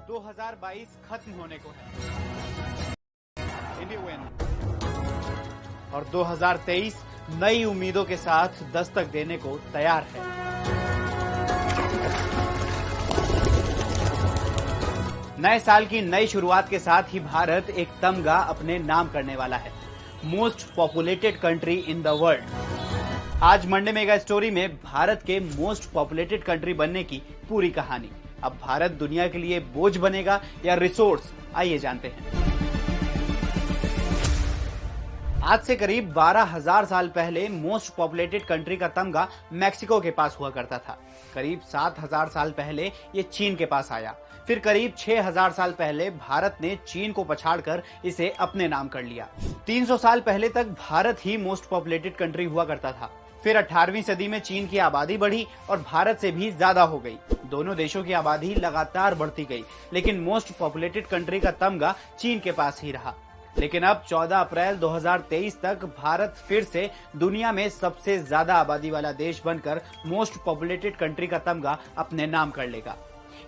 2022 खत्म होने को है और 2023 नई उम्मीदों के साथ दस्तक देने को तैयार है। नए साल की नई शुरुआत के साथ ही भारत एक तमगा अपने नाम करने वाला है, most populated country in the world. आज मंडे मेगा स्टोरी में भारत के मोस्ट पॉपुलेटेड कंट्री बनने की पूरी कहानी। अब भारत दुनिया के लिए बोझ बनेगा या रिसोर्स, आइए जानते हैं। आज से करीब 12,000 साल पहले मोस्ट पॉपुलेटेड कंट्री का तमगा मैक्सिको के पास हुआ करता था। करीब 7,000 साल पहले ये चीन के पास आया। फिर करीब 6,000 साल पहले भारत ने चीन को पछाड़कर इसे अपने नाम कर लिया। 300 साल पहले तक भारत ही मोस्ट पॉपुलेटेड कंट्री हुआ करता था। फिर 18वीं सदी में चीन की आबादी बढ़ी और भारत से भी ज्यादा हो गई। दोनों देशों की आबादी लगातार बढ़ती गई, लेकिन मोस्ट पॉपुलेटेड कंट्री का तमगा चीन के पास ही रहा। लेकिन अब 14 अप्रैल 2023 तक भारत फिर से दुनिया में सबसे ज्यादा आबादी वाला देश बनकर मोस्ट पॉपुलेटेड कंट्री का तमगा अपने नाम कर लेगा।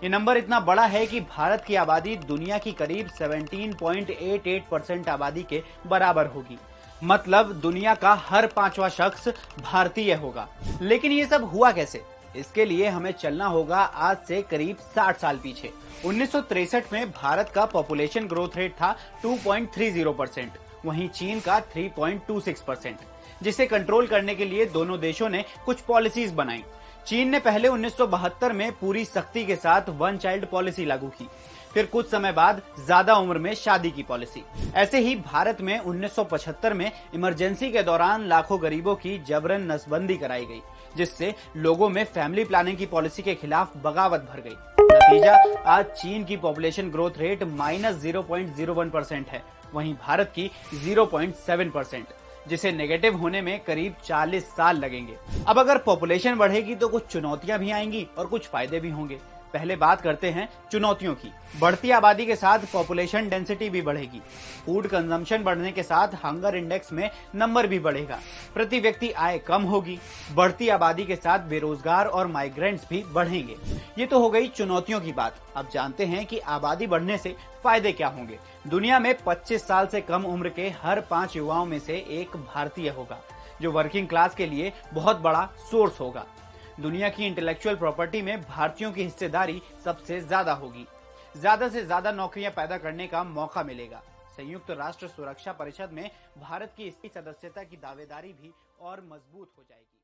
ये नंबर इतना बड़ा है कि भारत की आबादी दुनिया की करीब 17.88% आबादी के बराबर होगी। मतलब दुनिया का हर 5वां शख्स भारतीय होगा। लेकिन ये सब हुआ कैसे? इसके लिए हमें चलना होगा आज से करीब 60 साल पीछे। 1963 में भारत का पॉपुलेशन ग्रोथ रेट था 2.30%, वहीं चीन का 3.26%, जिसे कंट्रोल करने के लिए दोनों देशों ने कुछ पॉलिसीज बनाई। चीन ने पहले 1972 में पूरी सख्ती के साथ वन चाइल्ड पॉलिसी लागू की, फिर कुछ समय बाद ज्यादा उम्र में शादी की पॉलिसी। ऐसे ही भारत में 1975 में इमरजेंसी के दौरान लाखों गरीबों की जबरन नसबंदी कराई गई, जिससे लोगों में फैमिली प्लानिंग की पॉलिसी के खिलाफ बगावत भर गई। नतीजा, आज चीन की पॉपुलेशन ग्रोथ रेट -0.01% है, वहीं भारत की 0.7%, जिसे नेगेटिव होने में करीब 40 साल लगेंगे। अब अगर पॉपुलेशन बढ़ेगी तो कुछ चुनौतियां भी आएंगी और कुछ फायदे भी होंगे। पहले बात करते हैं चुनौतियों की। बढ़ती आबादी के साथ पॉपुलेशन डेंसिटी भी बढ़ेगी। फूड कंजम्पशन बढ़ने के साथ हंगर इंडेक्स में नंबर भी बढ़ेगा। प्रति व्यक्ति आय कम होगी। बढ़ती आबादी के साथ बेरोजगार और माइग्रेंट्स भी बढ़ेंगे। ये तो हो गई चुनौतियों की बात। अब जानते हैं कि आबादी बढ़ने से फायदे क्या होंगे। दुनिया में 25 साल से कम उम्र के हर 5 युवाओं में से एक भारतीय होगा, जो वर्किंग क्लास के लिए बहुत बड़ा सोर्स होगा। दुनिया की इंटेलेक्चुअल प्रॉपर्टी में भारतीयों की हिस्सेदारी सबसे ज्यादा होगी। ज्यादा से ज्यादा नौकरियां पैदा करने का मौका मिलेगा। संयुक्त राष्ट्र सुरक्षा परिषद में भारत की इसकी सदस्यता की दावेदारी भी और मजबूत हो जाएगी।